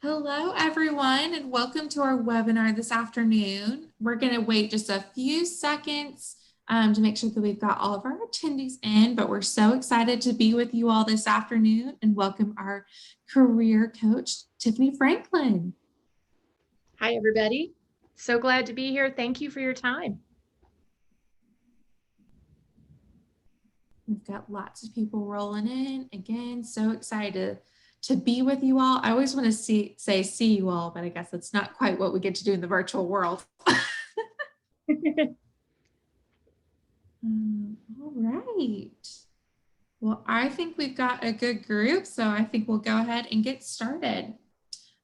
Hello, everyone, and welcome to our webinar this afternoon. We're going to wait just a few seconds to make sure that we've got all of our attendees in, but we're so excited to be with you all this afternoon and welcome our career coach, Tiffany Franklin. Hi, everybody. So glad to be here. Thank you for your time. We've got lots of people rolling in. Again, so excited to be with you all. I always want to say see you all, but I guess that's not quite what we get to do in the virtual world. All right. Well, I think we've got a good group, so I think we'll go ahead and get started.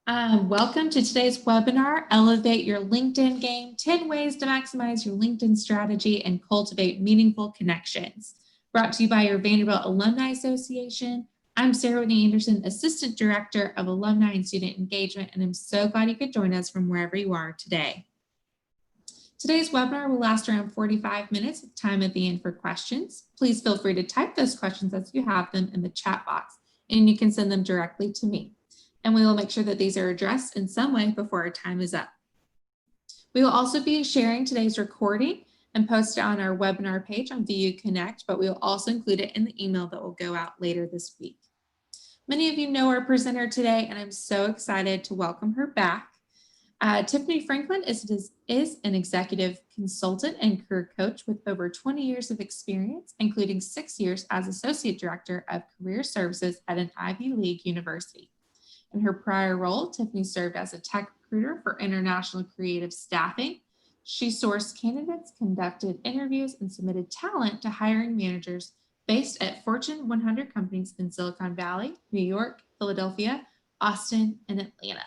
Welcome to today's webinar, Elevate Your LinkedIn Game, 10 Ways to Maximize Your LinkedIn Strategy and Cultivate Meaningful Connections. Brought to you by your Vanderbilt Alumni Association. I'm Sarah Whitney Anderson, Assistant Director of Alumni and Student Engagement, and I'm so glad you could join us from wherever you are today. Today's webinar will last around 45 minutes with time at the end for questions. Please feel free to type those questions as you have them in the chat box, and you can send them directly to me. And we will make sure that these are addressed in some way before our time is up. We will also be sharing today's recording and post it on our webinar page on VU Connect, but we will also include it in the email that will go out later this week. Many of you know our presenter today, and I'm so excited to welcome her back. Tiffany Franklin is an executive consultant and career coach with over 20 years of experience, including 6 years as Associate Director of Career Services at an Ivy League university. In her prior role, Tiffany served as a tech recruiter for international creative staffing. She sourced candidates, conducted interviews, and submitted talent to hiring managers based at Fortune 100 companies in Silicon Valley, New York, Philadelphia, Austin, and Atlanta.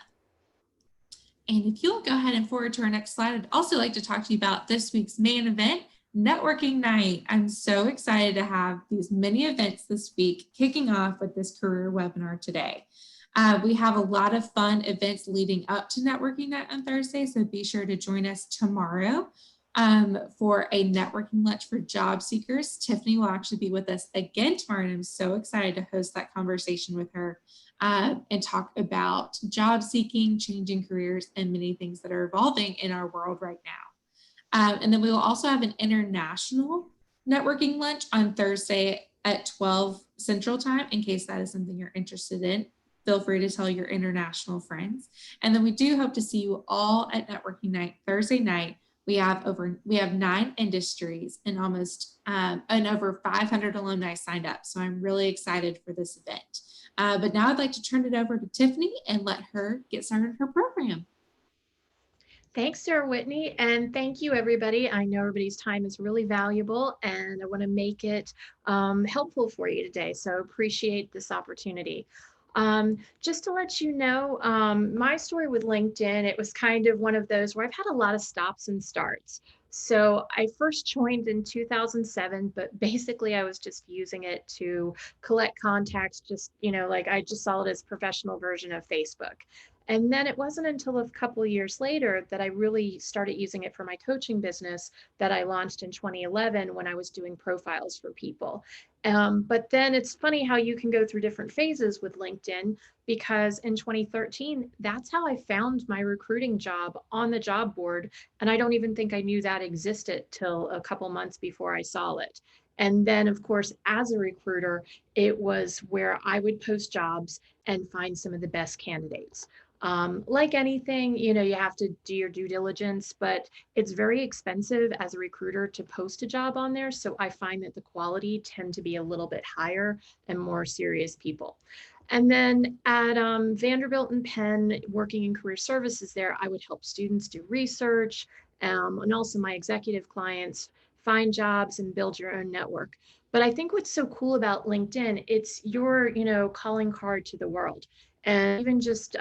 And if you'll go ahead and forward to our next slide, I'd also like to talk to you about this week's main event, Networking Night. I'm so excited to have these many events this week, kicking off with this career webinar today. We have a lot of fun events leading up to Networking Night on Thursday, so be sure to join us tomorrow for a networking lunch for job seekers. Tiffany will actually be with us again tomorrow, and I'm so excited to host that conversation with her and talk about job seeking, changing careers, and many things that are evolving in our world right now. And then we will also have an international networking lunch on Thursday at 12 Central Time, in case that is something you're interested in. Feel free to tell your international friends. And then we do hope to see you all at Networking Night Thursday night. We have 9 industries and over 500 alumni signed up. So I'm really excited for this event. But now I'd like to turn it over to Tiffany and let her get started her program. Thanks, Sarah Whitney, and thank you, everybody. I know everybody's time is really valuable, and I want to make it helpful for you today. So appreciate this opportunity. Just to let you know, my story with LinkedIn, it was kind of one of those where I've had a lot of stops and starts. So I first joined in 2007, but basically I was just using it to collect contacts, just, like I just saw it as a professional version of Facebook. And then it wasn't until a couple of years later that I really started using it for my coaching business that I launched in 2011 when I was doing profiles for people. But then it's funny how you can go through different phases with LinkedIn, because in 2013, that's how I found my recruiting job on the job board. And I don't even think I knew that existed till a couple months before I saw it. And then, of course, as a recruiter, it was where I would post jobs and find some of the best candidates. Like anything, you have to do your due diligence, but it's very expensive as a recruiter to post a job on there. So I find that the quality tend to be a little bit higher and more serious people. And then at Vanderbilt and Penn, working in career services there, I would help students do research and also my executive clients find jobs and build your own network. But I think what's so cool about LinkedIn, it's your, calling card to the world. And even just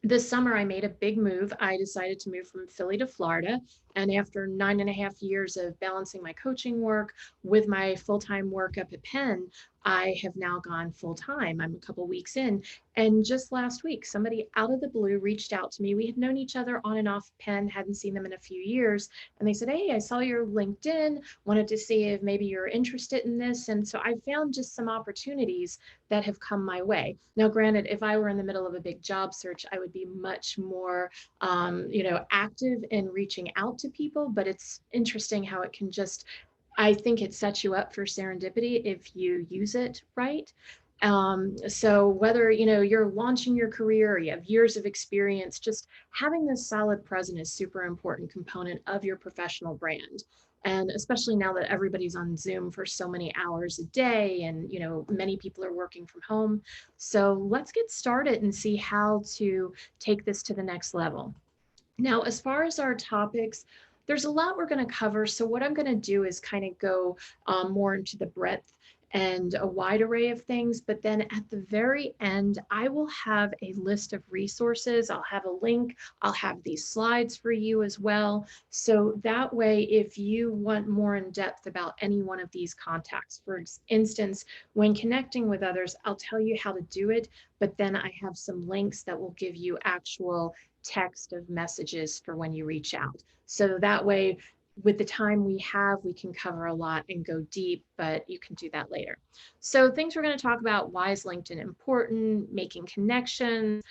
this summer, I made a big move. I decided to move from Philly to Florida. And after 9.5 years of balancing my coaching work with my full-time work up at Penn, I have now gone full time. I'm a couple weeks in. And just last week, somebody out of the blue reached out to me. We had known each other on and off Penn, hadn't seen them in a few years. And they said, "Hey, I saw your LinkedIn, wanted to see if maybe you're interested in this." And so I found just some opportunities that have come my way. Now, granted, if I were in the middle of a big job search, I would be much more, active in reaching out to people. But it's interesting how it can just, I think it sets you up for serendipity if you use it right. So whether you're launching your career or you have years of experience, just having this solid present is super important component of your professional brand. And especially now that everybody's on Zoom for so many hours a day, and many people are working from home. So let's get started and see how to take this to the next level. Now, as far as our topics, there's a lot we're going to cover. So, what I'm going to do is kind of go more into the breadth and a wide array of things. But then at the very end, I will have a list of resources. I'll have a link. I'll have these slides for you as well. So that way, if you want more in depth about any one of these contacts, for instance, when connecting with others, I'll tell you how to do it. But then I have some links that will give you actual text of messages for when you reach out. So that way, with the time we have, we can cover a lot and go deep, but you can do that later. So things we're going to talk about: why is LinkedIn important, making connections,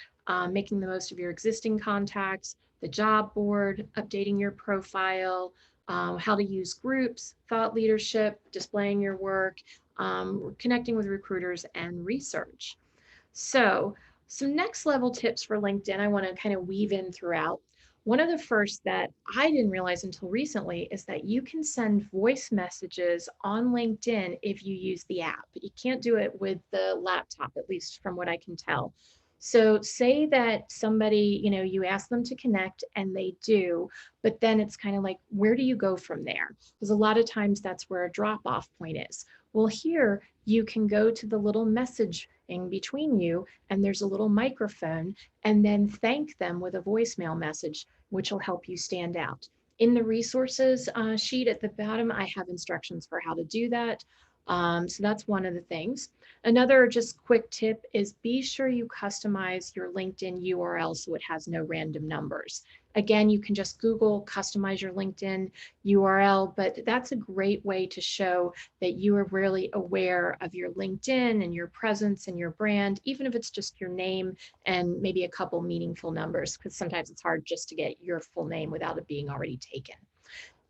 making the most of your existing contacts, the job board, updating your profile, how to use groups, thought leadership, displaying your work, connecting with recruiters, and research. So, some next level tips for LinkedIn I want to kind of weave in throughout. One of the first that I didn't realize until recently is that you can send voice messages on LinkedIn if you use the app. You can't do it with the laptop, at least from what I can tell. So, say that somebody, you ask them to connect and they do, but then it's kind of like, where do you go from there? Because a lot of times that's where a drop off point is. Well, here you can go to the little message in between you, and there's a little microphone, and then thank them with a voicemail message, which will help you stand out. In the resources sheet at the bottom, I have instructions for how to do that. So that's one of the things. Another just quick tip is be sure you customize your LinkedIn URL so it has no random numbers. Again, you can just Google customize your LinkedIn URL, but that's a great way to show that you are really aware of your LinkedIn and your presence and your brand, even if it's just your name and maybe a couple meaningful numbers, because sometimes it's hard just to get your full name without it being already taken.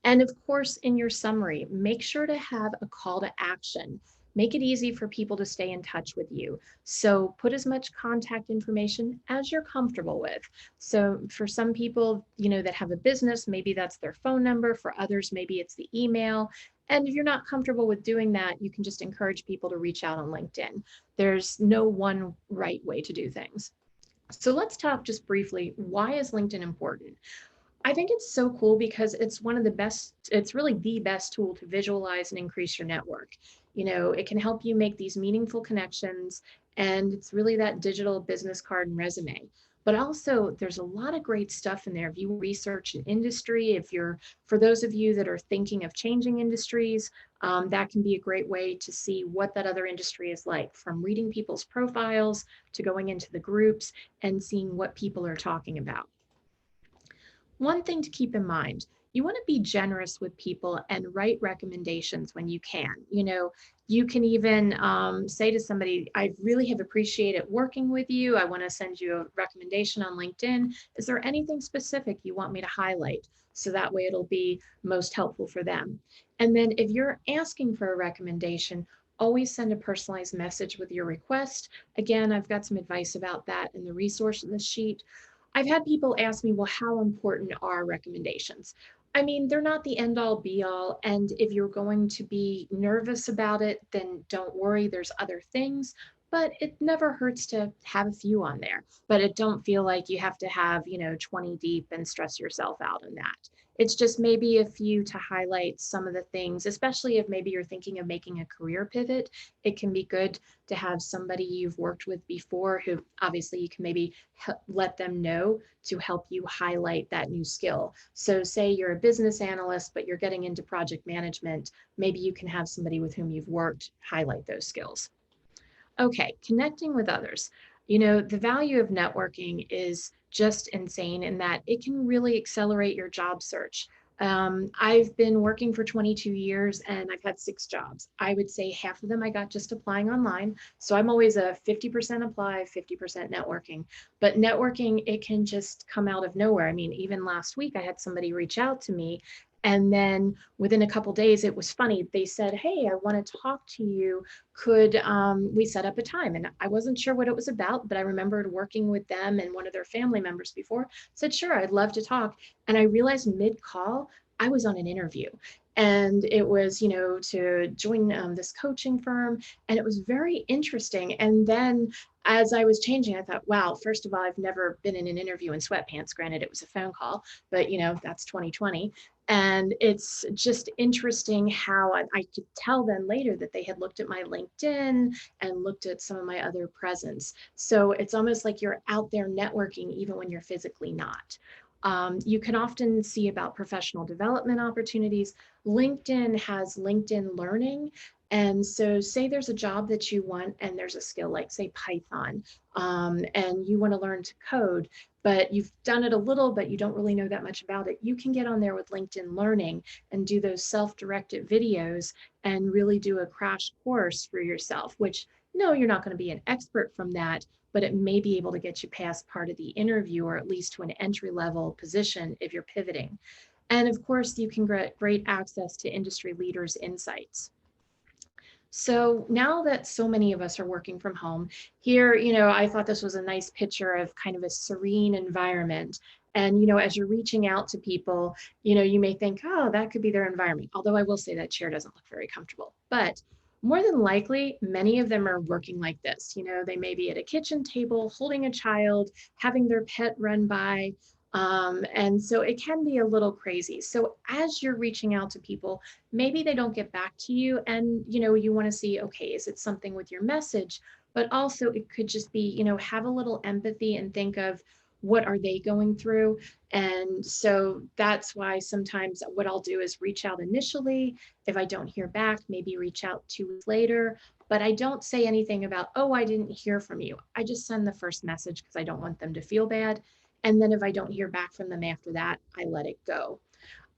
And of course, in your summary, make sure to have a call to action. Make it easy for people to stay in touch with you. So put as much contact information as you're comfortable with. So for some people, that have a business, maybe that's their phone number. For others, maybe it's the email. And if you're not comfortable with doing that, you can just encourage people to reach out on LinkedIn. There's no one right way to do things. So let's talk just briefly, why is LinkedIn important? I think it's so cool because it's one of the best, it's really the best tool to visualize and increase your network. It can help you make these meaningful connections, and it's really that digital business card and resume. But also, there's a lot of great stuff in there. If you research an industry, for those of you that are thinking of changing industries, that can be a great way to see what that other industry is like, from reading people's profiles to going into the groups and seeing what people are talking about. One thing to keep in mind: you want to be generous with people and write recommendations when you can. You can even say to somebody, I really have appreciated working with you. I want to send you a recommendation on LinkedIn. Is there anything specific you want me to highlight? So that way it'll be most helpful for them. And then if you're asking for a recommendation, always send a personalized message with your request. Again, I've got some advice about that in the resource in the sheet. I've had people ask me, well, how important are recommendations? I mean, they're not the end all be all. And if you're going to be nervous about it, then don't worry, there's other things. but it never hurts to have a few on there. But it don't feel like you have to have, 20 deep and stress yourself out on that. It's just maybe a few to highlight some of the things, especially if maybe you're thinking of making a career pivot. It can be good to have somebody you've worked with before who obviously you can maybe let them know to help you highlight that new skill. So, say you're a business analyst, but you're getting into project management, maybe you can have somebody with whom you've worked highlight those skills. Okay, connecting with others. The value of networking is just insane in that it can really accelerate your job search. I've been working for 22 years and I've had 6 jobs. I would say half of them I got just applying online. So I'm always a 50% apply, 50% networking. But networking, it can just come out of nowhere. I mean, even last week I had somebody reach out to me. And then within a couple days, it was funny. They said, "Hey, I want to talk to you. Could we set up a time?" And I wasn't sure what it was about, but I remembered working with them and one of their family members before. Said, "Sure, I'd love to talk." And I realized mid call, I was on an interview. And it was, to join this coaching firm. And it was very interesting. And then as I was changing, I thought, wow, first of all, I've never been in an interview in sweatpants. Granted, it was a phone call, but, that's 2020. And it's just interesting how I could tell then later that they had looked at my LinkedIn and looked at some of my other presence. So it's almost like you're out there networking even when you're physically not. You can often see about professional development opportunities. LinkedIn has LinkedIn Learning. And so, say there's a job that you want, and there's a skill like, say, Python, and you want to learn to code, but you've done it a little, but you don't really know that much about it. You can get on there with LinkedIn Learning and do those self-directed videos and really do a crash course for yourself, which no, you're not going to be an expert from that, but it may be able to get you past part of the interview or at least to an entry level position if you're pivoting. And of course, you can get great access to industry leaders' insights. So now that so many of us are working from home, here, I thought this was a nice picture of kind of a serene environment. And, as you're reaching out to people, you may think, oh, that could be their environment. Although I will say that chair doesn't look very comfortable. But more than likely, many of them are working like this. They may be at a kitchen table, holding a child, having their pet run by. And so it can be a little crazy. So as you're reaching out to people, maybe they don't get back to you and you want to see, okay, is it something with your message? But also it could just be, have a little empathy and think of what are they going through. And so that's why sometimes what I'll do is reach out initially. If I don't hear back, maybe reach out 2 weeks later. But I don't say anything about, oh, I didn't hear from you. I just send the first message because I don't want them to feel bad. And then if I don't hear back from them after that, I let it go.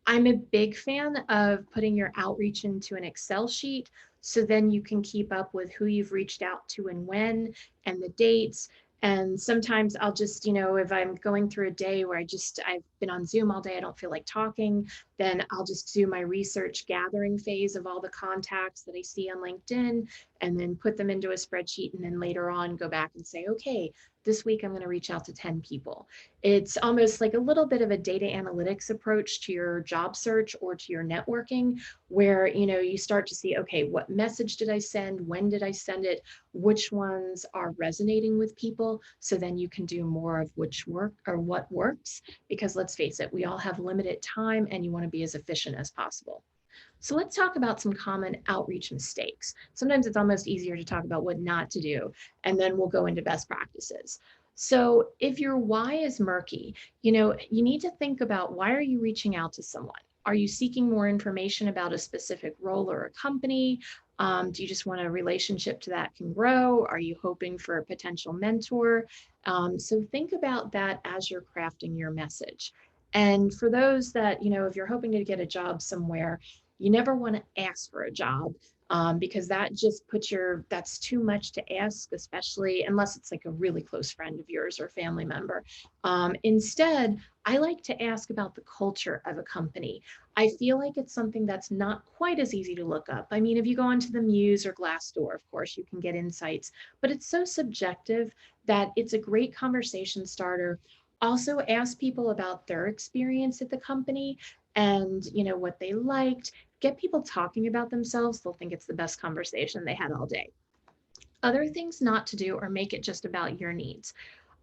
I'm a big fan of putting your outreach into an Excel sheet so then you can keep up with who you've reached out to and when and the dates. And sometimes I'll just, if I'm going through a day where I've been on Zoom all day, I don't feel like talking, then I'll just do my research gathering phase of all the contacts that I see on LinkedIn and then put them into a spreadsheet. And then later on, go back and say, okay, this week I'm going to reach out to 10 people. It's almost like a little bit of a data analytics approach to your job search or to your networking, where you start to see, okay, what message did I send? When did I send it? Which ones are resonating with people? So then you can do more of which work or what works. Because let's face it, we all have limited time and you want to be as efficient as possible. So let's talk about some common outreach mistakes. Sometimes it's almost easier to talk about what not to do, and then we'll go into best practices. So if your why is murky, you need to think about, why are you reaching out to someone? Are you seeking more information about a specific role or a company? Do you just want a relationship to that can grow? Are you hoping for a potential mentor? So think about that as you're crafting your message. And for those that, if you're hoping to get a job somewhere, you never want to ask for a job, because that just that's too much to ask, especially unless it's like a really close friend of yours or family member. Instead, I like to ask about the culture of a company. I feel like it's something that's not quite as easy to look up. I mean, if you go onto the Muse or Glassdoor, of course, you can get insights, but it's so subjective that it's a great conversation starter. Also, ask people about their experience at the company and what they liked. Get people talking about themselves. They'll think it's the best conversation they had all day. Other things not to do or make it just about your needs.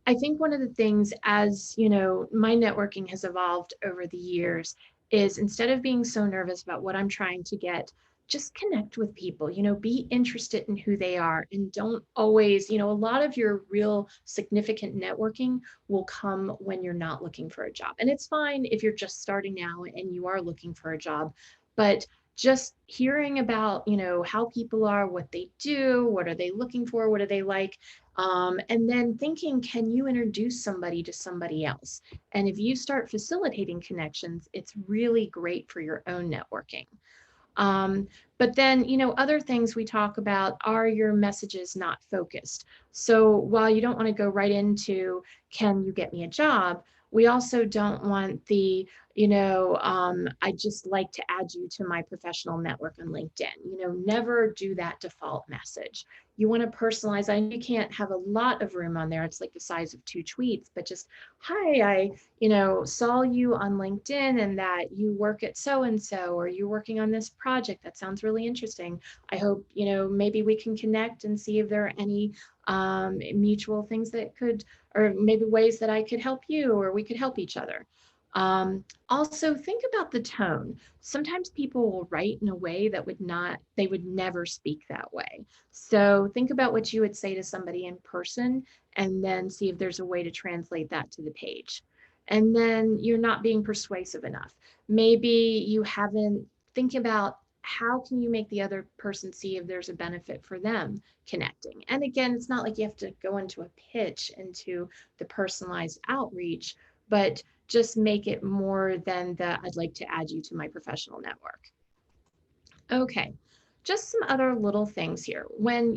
I think one of the things, as you know, my networking has evolved over the years, is instead of being so nervous about what I'm trying to get, just connect with people, be interested in who they are, and don't always, a lot of your real significant networking will come when you're not looking for a job. And it's fine if you're just starting now and you are looking for a job, but just hearing about, how people are, what they do, what are they looking for, what do they like, and then thinking, can you introduce somebody to somebody else? And if you start facilitating connections, it's really great for your own networking. Um, but then, other things we talk about are your messages not focused. So while you don't want to go right into, can you get me a job? We also don't want the, I just like to add you to my professional network on LinkedIn. Never do that default message. You want to personalize. I know you can't have a lot of room on there. It's like the size of 2 tweets, but just, hi, saw you on LinkedIn and that you work at so and so, or you're working on this project. That sounds really interesting. I hope, maybe we can connect and see if there are any mutual things that could, or maybe ways that I could help you or we could help each other. Also, think about the tone. Sometimes people will write in a way that they would never speak that way. So think about what you would say to somebody in person and then see if there's a way to translate that to the page. And then you're not being persuasive enough. Maybe you haven't think about how can you make the other person see if there's a benefit for them connecting. And again, it's not like you have to go into a pitch into the personalized outreach, but just make it more than the I'd like to add you to my professional network. Okay, just some other little things here. When,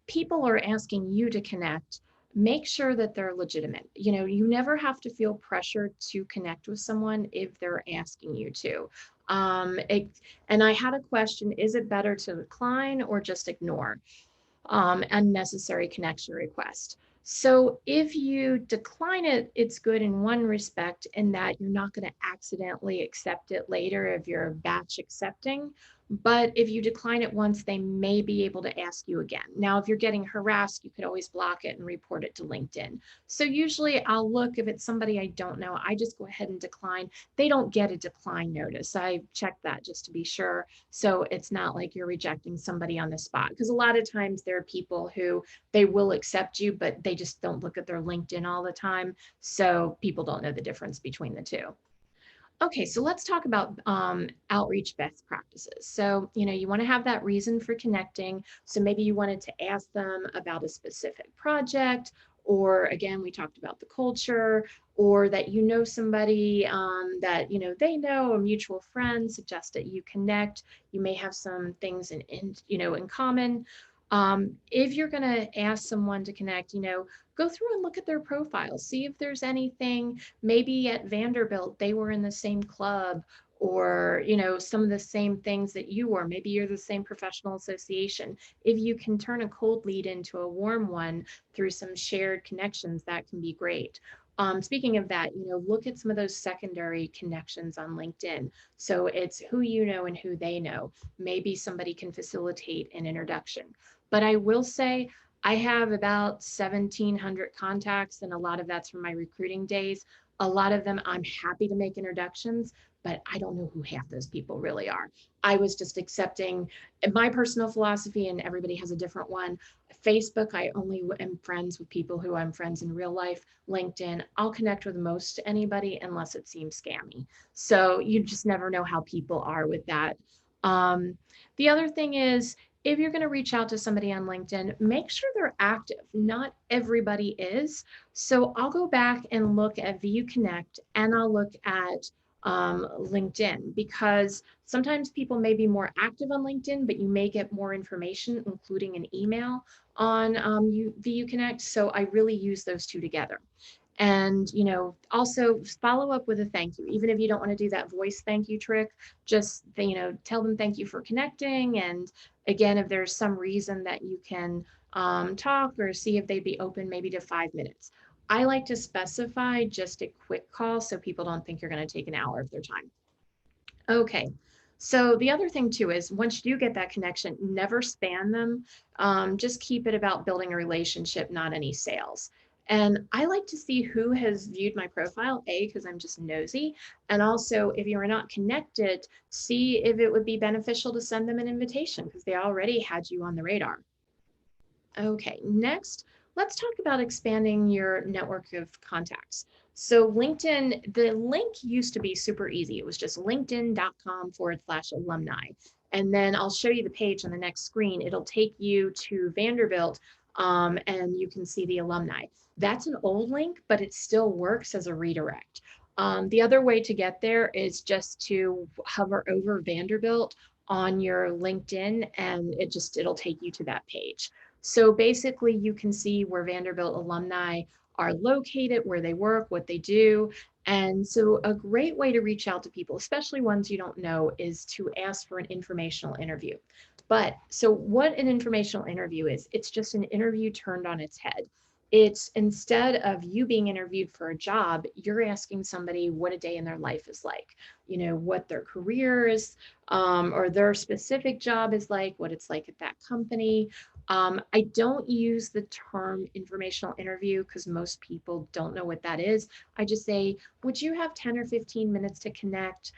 people are asking you to connect, make sure that they're legitimate. You never have to feel pressured to connect with someone if they're asking you to. Um, it, and I had a question, is it better to decline or just ignore? Unnecessary connection request. So if you decline it, it's good in one respect in that you're not going to accidentally accept it later if you're batch accepting. But if you decline it once, they may be able to ask you again. Now, if you're getting harassed, you could always block it and report it to LinkedIn. So usually I'll look if it's somebody I don't know, I just go ahead and decline. They don't get a decline notice. I check that just to be sure. So it's not like you're rejecting somebody on the spot. Because a lot of times there are people who they will accept you, but they just don't look at their LinkedIn all the time. So people don't know the difference between the two. Okay, so let's talk about outreach best practices. So, you want to have that reason for connecting. So maybe you wanted to ask them about a specific project, or again, we talked about the culture, or that somebody that they know, a mutual friend, suggest that you connect. You may have some things in common. If you're going to ask someone to connect, go through and look at their profile, see if there's anything. Maybe at Vanderbilt, they were in the same club or, some of the same things that you were. Maybe you're the same professional association. If you can turn a cold lead into a warm one through some shared connections, that can be great. Speaking of that, look at some of those secondary connections on LinkedIn. So it's who you know and who they know. Maybe somebody can facilitate an introduction. But I will say, I have about 1,700 contacts, and a lot of that's from my recruiting days. A lot of them I'm happy to make introductions, but I don't know who half those people really are. I was just accepting my personal philosophy, and everybody has a different one. Facebook, I only am friends with people who I'm friends in real life. LinkedIn, I'll connect with most anybody unless it seems scammy. So you just never know how people are with that. Um, the other thing is, if you're going to reach out to somebody on LinkedIn, make sure they're active. Not everybody is. So I'll go back and look at VU Connect and I'll look at LinkedIn, because sometimes people may be more active on LinkedIn, but you may get more information, including an email on VU Connect. So I really use those two together. And also follow up with a thank you. Even if you don't want to do that voice thank you trick, just tell them thank you for connecting. And again, if there's some reason that you can talk, or see if they'd be open maybe to 5 minutes. I like to specify just a quick call so people don't think you're going to take an hour of their time. Okay, So the other thing too is once you do get that connection, never spam them. Just keep it about building a relationship, not any sales. And I like to see who has viewed my profile, A, because I'm just nosy. And also, if you are not connected, see if it would be beneficial to send them an invitation because they already had you on the radar. Okay, next, let's talk about expanding your network of contacts. So LinkedIn, the link used to be super easy. It was just linkedin.com/alumni. And then I'll show you the page on the next screen. It'll take you to Vanderbilt and you can see the alumni. That's an old link, but it still works as a redirect. The other way to get there is just to hover over Vanderbilt on your LinkedIn and it'll take you to that page. So basically, you can see where Vanderbilt alumni are located, where they work, what they do. And so, a great way to reach out to people, especially ones you don't know, is to ask for an informational interview. But so, what an informational interview is, it's just an interview turned on its head. It's instead of you being interviewed for a job, you're asking somebody what a day in their life is like, what their career is, or their specific job is like, what it's like at that company. I don't use the term informational interview because most people don't know what that is. I just say, would you have 10 or 15 minutes to connect?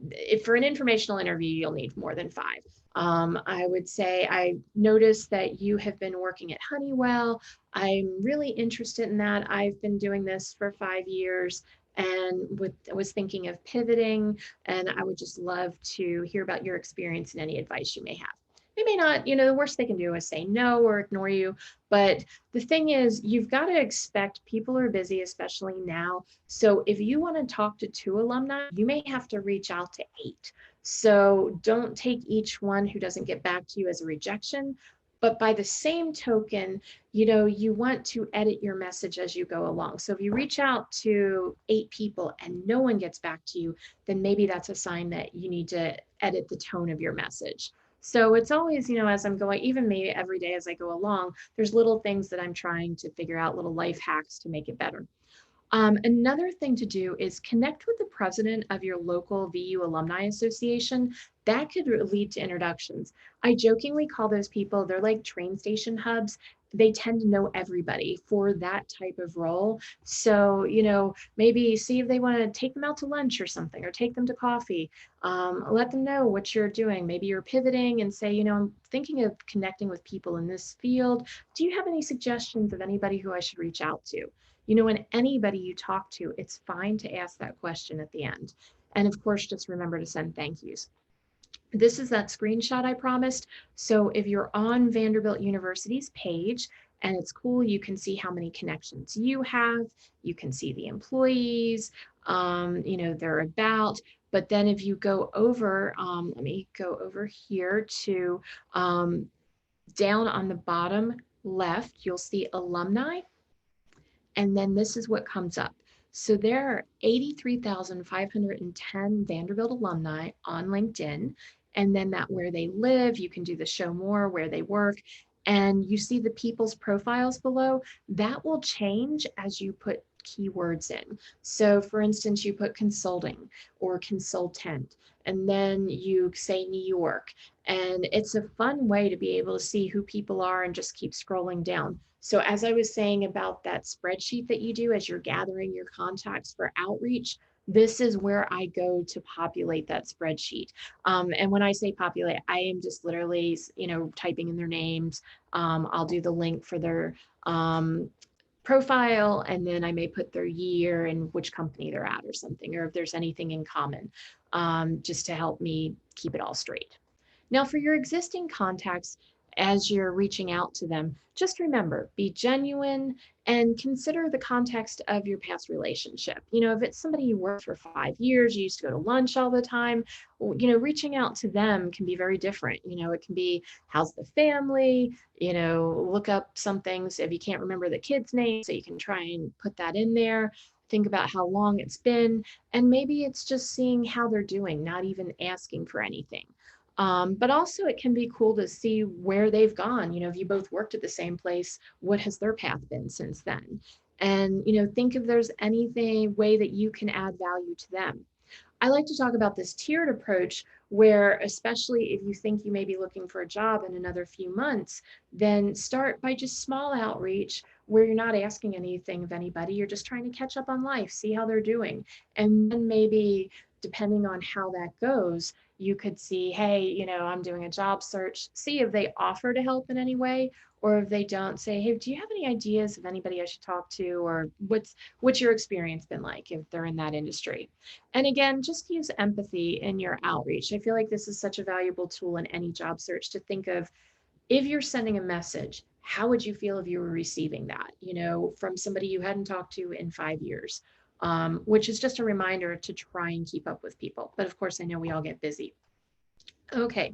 If for an informational interview, you'll need more than five. I would say, I noticed that you have been working at Honeywell. I'm really interested in that. I've been doing this for 5 years and was thinking of pivoting, and I would just love to hear about your experience and any advice you may have. They may not, the worst they can do is say no or ignore you. But the thing is, you've got to expect people are busy, especially now. So if you want to talk to 2 alumni, you may have to reach out to 8. So don't take each one who doesn't get back to you as a rejection. But by the same token, you want to edit your message as you go along. So if you reach out to 8 people and no one gets back to you, then maybe that's a sign that you need to edit the tone of your message. So it's always, as I'm going, even maybe every day as I go along, there's little things that I'm trying to figure out, little life hacks to make it better. Another thing to do is connect with the president of your local VU Alumni Association. That could lead to introductions. I jokingly call those people, they're like train station hubs. They tend to know everybody for that type of role. So, maybe see if they want to take them out to lunch or something, or take them to coffee. Let them know what you're doing. Maybe you're pivoting and say, I'm thinking of connecting with people in this field. Do you have any suggestions of anybody who I should reach out to? And anybody you talk to, it's fine to ask that question at the end. And of course, just remember to send thank yous. This is that screenshot I promised. So if you're on Vanderbilt University's page and it's cool, you can see how many connections you have. You can see the employees, they're about. But then if you go over, let me go over here to down on the bottom left, you'll see alumni. And then this is what comes up. So there are 83,510 Vanderbilt alumni on LinkedIn. And then that where they live, you can do the show more, where they work. And you see the people's profiles below. That will change as you put keywords in. So for instance, you put consulting or consultant, and then you say New York. And it's a fun way to be able to see who people are and just keep scrolling down. So as I was saying about that spreadsheet that you do as you're gathering your contacts for outreach, this is where I go to populate that spreadsheet. And when I say populate, I am just literally, typing in their names. I'll do the link for their profile, and then I may put their year and which company they're at or something, or if there's anything in common, just to help me keep it all straight. Now, for your existing contacts, as you're reaching out to them, just remember, be genuine and consider the context of your past relationship. If it's somebody you worked for 5 years, you used to go to lunch all the time, reaching out to them can be very different. It can be, how's the family? Look up some things if you can't remember the kid's name, so you can try and put that in there. Think about how long it's been, and maybe it's just seeing how they're doing, not even asking for anything. But also it can be cool to see where they've gone. If you both worked at the same place, what has their path been since then? And, think if there's anything way that you can add value to them. I like to talk about this tiered approach where, especially if you think you may be looking for a job in another few months, then start by just small outreach where you're not asking anything of anybody. You're just trying to catch up on life, see how they're doing. And then maybe depending on how that goes, you could see, hey, I'm doing a job search, see if they offer to help in any way, or if they don't, say, hey, do you have any ideas of anybody I should talk to, or what's your experience been like if they're in that industry? And again, just use empathy in your outreach. I feel like this is such a valuable tool in any job search to think of, if you're sending a message, how would you feel if you were receiving that, from somebody you hadn't talked to in 5 years? Which is just a reminder to try and keep up with people. But of course, I know we all get busy. Okay,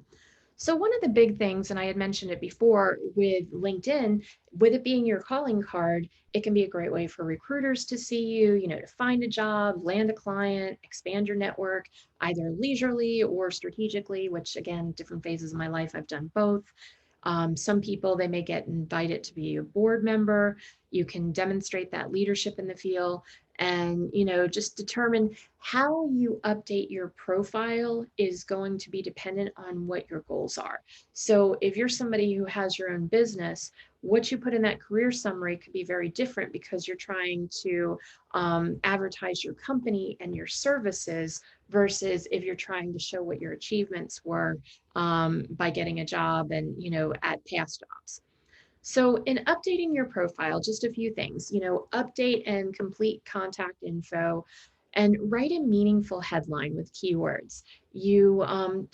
so one of the big things, and I had mentioned it before with LinkedIn, with it being your calling card, it can be a great way for recruiters to see you, to find a job, land a client, expand your network, either leisurely or strategically, which again, different phases of my life, I've done both. Some people, they may get invited to be a board member. You can demonstrate that leadership in the field and, just determine how you update your profile is going to be dependent on what your goals are. So if you're somebody who has your own business, what you put in that career summary could be very different because you're trying to advertise your company and your services versus if you're trying to show what your achievements were by getting a job and, at past jobs. So in updating your profile, just a few things, update and complete contact info and write a meaningful headline with keywords. You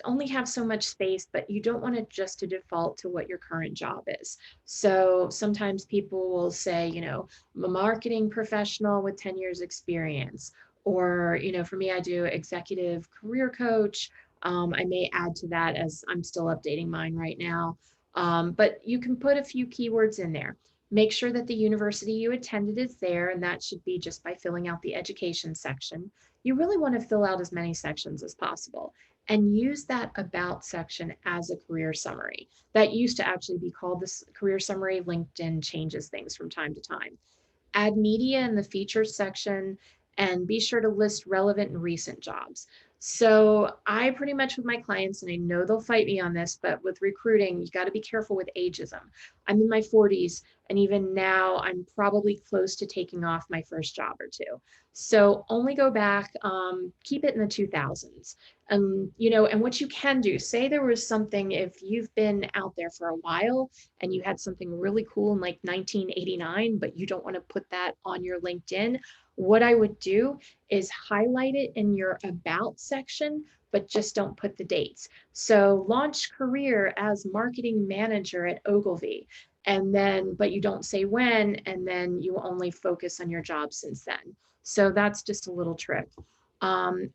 only have so much space, but you don't want it just to default to what your current job is. So sometimes people will say, I'm a marketing professional with 10 years experience. Or, for me, I do executive career coach. I may add to that as I'm still updating mine right now. But you can put a few keywords in there. Make sure that the university you attended is there, and that should be just by filling out the education section. You really want to fill out as many sections as possible and use that about section as a career summary. That used to actually be called this career summary. LinkedIn changes things from time to time. Add media in the features section, and be sure to list relevant and recent jobs. So I pretty much with my clients, and I know they'll fight me on this, but with recruiting, you got to be careful with ageism. I'm in my 40s, and even now I'm probably close to taking off my first job or two. So only go back, keep it in the 2000s. And what you can do, say there was something, if you've been out there for a while and you had something really cool in like 1989, but you don't want to put that on your LinkedIn, what I would do is highlight it in your about section, but just don't put the dates. So launch career as marketing manager at Ogilvy. And then, but you don't say when, and then you only focus on your job since then. So that's just a little trick.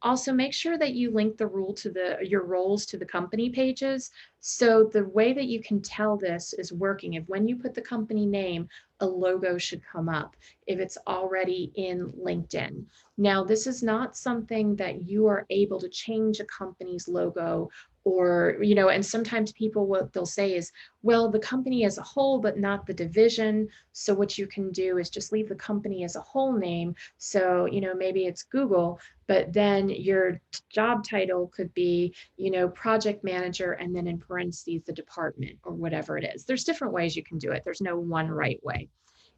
Also, make sure that you link your roles to the company pages. So the way that you can tell this is working, if when you put the company name, a logo should come up if it's already in LinkedIn. Now, this is not something that you are able to change a company's logo or, and sometimes people, what they'll say is, well, the company as a whole, but not the division. So what you can do is just leave the company as a whole name. So, maybe it's Google, but then your job title could be, project manager, and then in parentheses, the department or whatever it is. There's different ways you can do it. There's no one right way.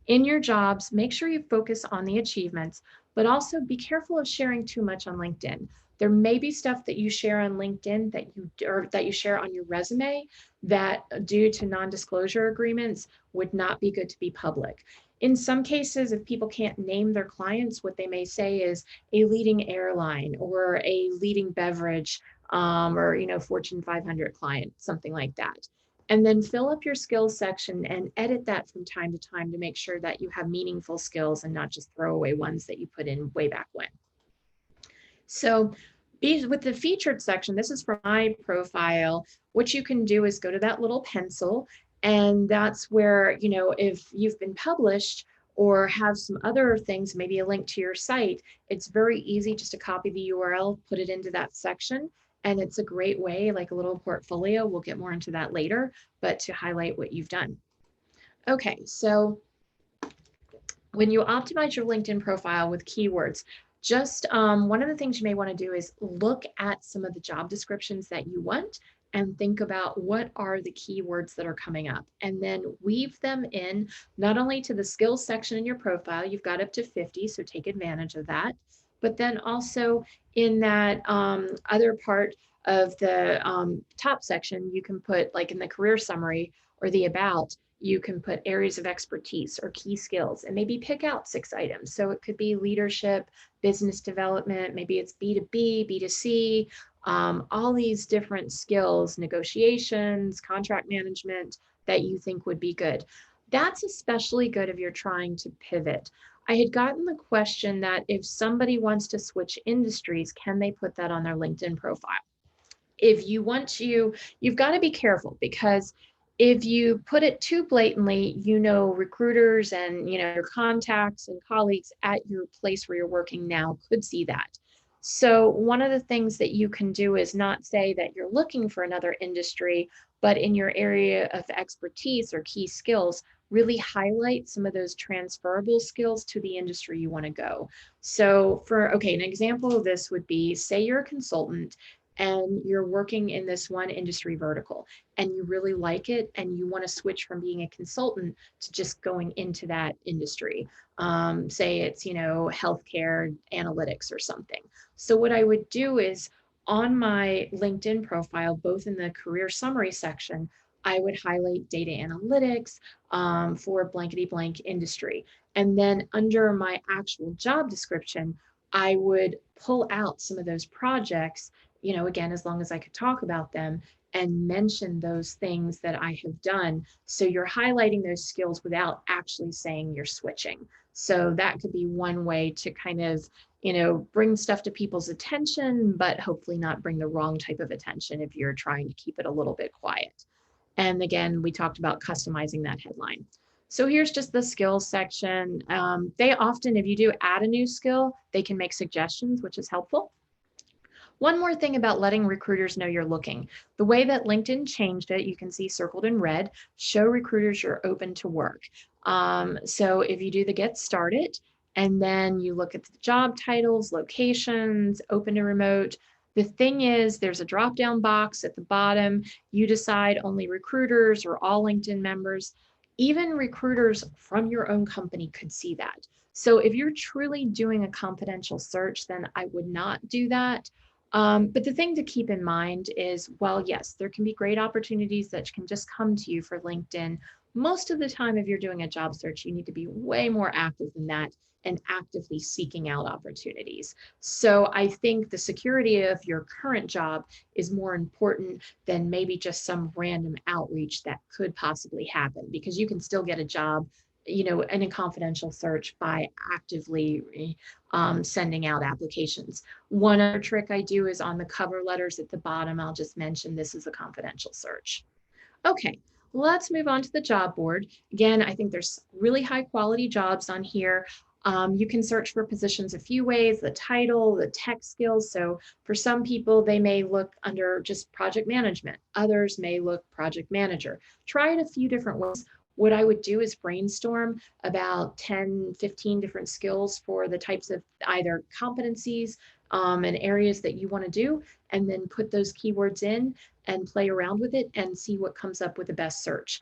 In your jobs, make sure you focus on the achievements, but also be careful of sharing too much on LinkedIn. There may be stuff that you share on LinkedIn that you share on your resume that, due to non-disclosure agreements, would not be good to be public. In some cases, if people can't name their clients, what they may say is a leading airline or a leading beverage, or Fortune 500 client, something like that. And then fill up your skills section and edit that from time to time to make sure that you have meaningful skills and not just throwaway ones that you put in way back when. So with the featured section, this is for my profile. What you can do is go to that little pencil, and that's where, if you've been published or have some other things, maybe a link to your site, it's very easy just to copy the URL, put it into that section. And it's a great way, like a little portfolio. We'll get more into that later, but to highlight what you've done. Okay, so when you optimize your LinkedIn profile with keywords, just one of the things you may want to do is look at some of the job descriptions that you want and think about what are the keywords that are coming up, and then weave them in not only to the skills section in your profile. You've got up to 50, so take advantage of that, but then also in that other part of the top section, you can put, like in the career summary or the about, you can put areas of expertise or key skills and maybe pick out 6 items. So it could be leadership, business development, maybe it's B2B, B2C, all these different skills, negotiations, contract management that you think would be good. That's especially good if you're trying to pivot. I had gotten the question that if somebody wants to switch industries, can they put that on their LinkedIn profile? If you want to, you've got to be careful, because if you put it too blatantly, recruiters and your contacts and colleagues at your place where you're working now could see that. So one of the things that you can do is not say that you're looking for another industry, but in your area of expertise or key skills, really highlight some of those transferable skills to the industry you want to go. So okay, an example of this would be, say you're a consultant and you're working in this one industry vertical and you really like it and you want to switch from being a consultant to just going into that industry. Say it's, healthcare analytics or something. So what I would do is, on my LinkedIn profile, both in the career summary section, I would highlight data analytics for blankety blank industry. And then under my actual job description, I would pull out some of those projects, again, as long as I could talk about them, and mention those things that I have done. So you're highlighting those skills without actually saying you're switching. So that could be one way to kind of, bring stuff to people's attention, but hopefully not bring the wrong type of attention if you're trying to keep it a little bit quiet. And again, we talked about customizing that headline. So here's just the skills section. They often, if you do add a new skill, they can make suggestions, which is helpful. One more thing about letting recruiters know you're looking. The way that LinkedIn changed it, you can see circled in red, show recruiters you're open to work. So if you do the get started, and then you look at the job titles, locations, open to remote, the thing is, there's a drop-down box at the bottom. You decide only recruiters or all LinkedIn members. Even recruiters from your own company could see that. So if you're truly doing a confidential search, then I would not do that. But the thing to keep in mind is, well, yes, there can be great opportunities that can just come to you for LinkedIn. Most of the time, if you're doing a job search, you need to be way more active than that and actively seeking out opportunities. So I think the security of your current job is more important than maybe just some random outreach that could possibly happen, because you can still get a job, in a confidential search by actively sending out applications. One other trick I do is on the cover letters at the bottom, I'll just mention this is a confidential search. Okay, let's move on to the job board. Again, I think there's really high quality jobs on here. You can search for positions a few ways: the title, the tech skills. So for some people, they may look under just project management. Others may look project manager. Try it a few different ways. What I would do is brainstorm about 10, 15 different skills for the types of either competencies and areas that you want to do, and then put those keywords in and play around with it and see what comes up with the best search.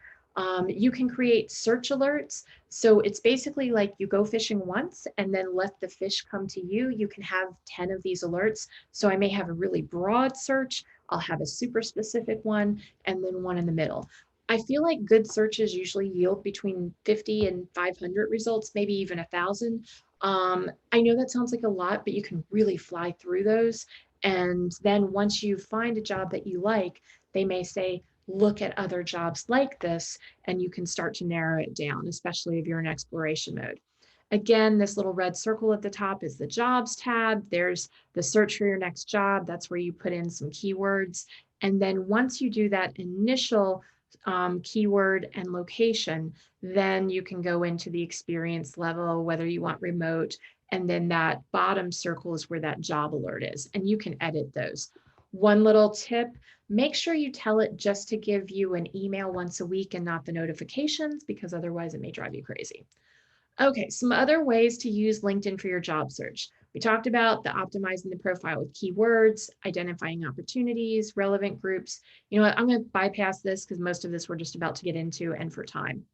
You can create search alerts. So it's basically like you go fishing once and then let the fish come to you. You can have 10 of these alerts. So I may have a really broad search, I'll have a super specific one, and then one in the middle. I feel like good searches usually yield between 50 and 500 results, maybe even 1,000. I know that sounds like a lot, but you can really fly through those. And then once you find a job that you like, they may say, look at other jobs like this, and you can start to narrow it down, especially if you're in exploration mode. Again, this little red circle at the top is the jobs tab. There's the search for your next job. That's where you put in some keywords. And then once you do that initial keyword and location, then you can go into the experience level, whether you want remote, and then that bottom circle is where that job alert is, and you can edit those. One little tip: make sure you tell it just to give you an email once a week and not the notifications, because otherwise it may drive you crazy. Okay, some other ways to use LinkedIn for your job search. We talked about the optimizing the profile with keywords, identifying opportunities, relevant groups. You know what, I'm going to bypass this because most of this we're just about to get into and for time.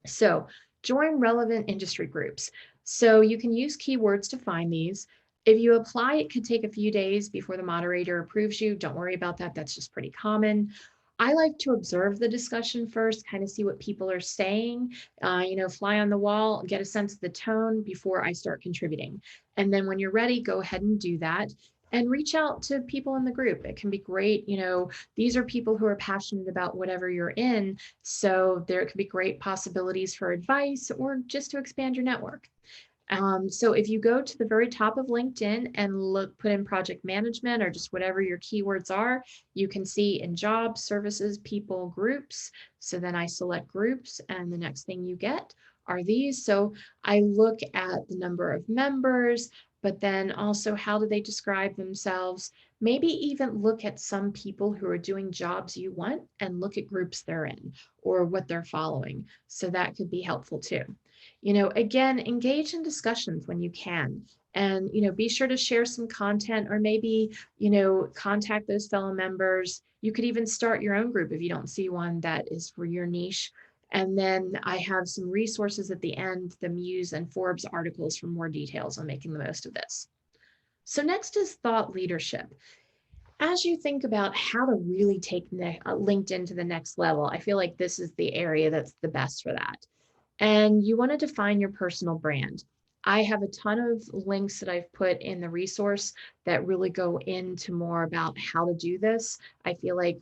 So join relevant industry groups. So you can use keywords to find these. If you apply, it could take a few days before the moderator approves you. Don't worry about that. That's just pretty common. I like to observe the discussion first, kind of see what people are saying, fly on the wall, get a sense of the tone before I start contributing. And then when you're ready, go ahead and do that and reach out to people in the group. It can be great. These are people who are passionate about whatever you're in. So there could be great possibilities for advice or just to expand your network. So if you go to the very top of LinkedIn and put in project management or just whatever your keywords are, you can see in jobs, services, people, groups. So then I select groups and the next thing you get are these. So I look at the number of members, but then also how do they describe themselves? Maybe even look at some people who are doing jobs you want and look at groups they're in or what they're following. So that could be helpful too. Again, engage in discussions when you can. And, be sure to share some content or maybe, contact those fellow members. You could even start your own group if you don't see one that is for your niche. And then I have some resources at the end, the Muse and Forbes articles for more details on making the most of this. So next is thought leadership. As you think about how to really take LinkedIn to the next level, I feel like this is the area that's the best for that. And you want to define your personal brand. I have a ton of links that I've put in the resource that really go into more about how to do this. I feel like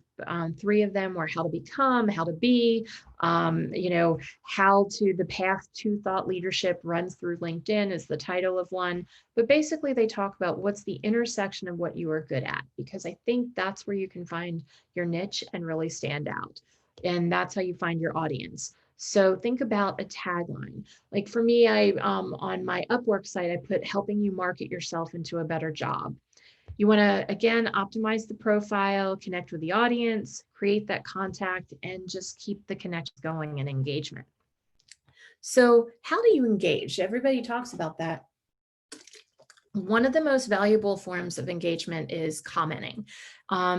3 of them were how to become, how to be, how to the path to thought leadership runs through LinkedIn is the title of one. But basically, they talk about what's the intersection of what you are good at, because I think that's where you can find your niche and really stand out. And that's how you find your audience. So think about a tagline. Like for me, I on my Upwork site, I put helping you market yourself into a better job. You want to, again, optimize the profile, connect with the audience, create that contact, and just keep the connection going and engagement. So how do you engage? Everybody talks about that. One of the most valuable forms of engagement is commenting.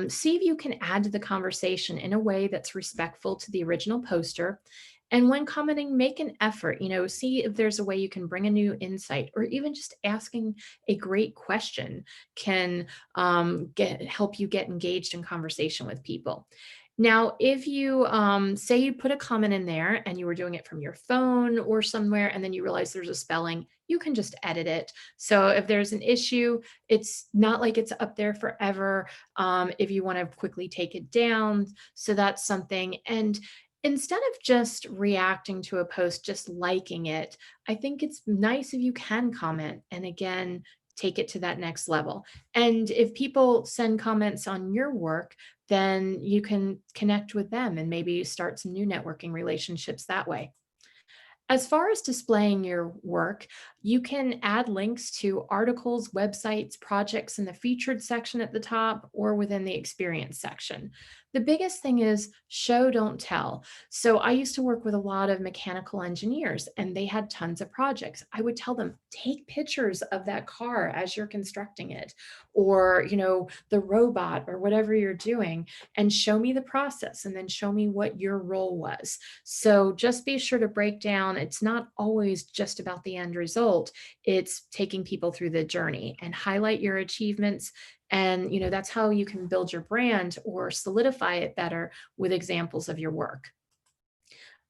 See if you can add to the conversation in a way that's respectful to the original poster. And when commenting, make an effort, see if there's a way you can bring a new insight, or even just asking a great question can help you get engaged in conversation with people. Now, if you say you put a comment in there and you were doing it from your phone or somewhere, and then you realize there's a spelling, you can just edit it. So if there's an issue, it's not like it's up there forever. If you want to quickly take it down. So that's something. And instead of just reacting to a post, just liking it, I think it's nice if you can comment and again, take it to that next level. And if people send comments on your work, then you can connect with them and maybe start some new networking relationships that way. As far as displaying your work, you can add links to articles, websites, projects in the featured section at the top or within the experience section. The biggest thing is show, don't tell. So I used to work with a lot of mechanical engineers and they had tons of projects. I would tell them, take pictures of that car as you're constructing it, or, the robot or whatever you're doing, and show me the process and then show me what your role was. So just be sure to break down. It's not always just about the end result. It's taking people through the journey and highlight your achievements. And, that's how you can build your brand or solidify it better with examples of your work.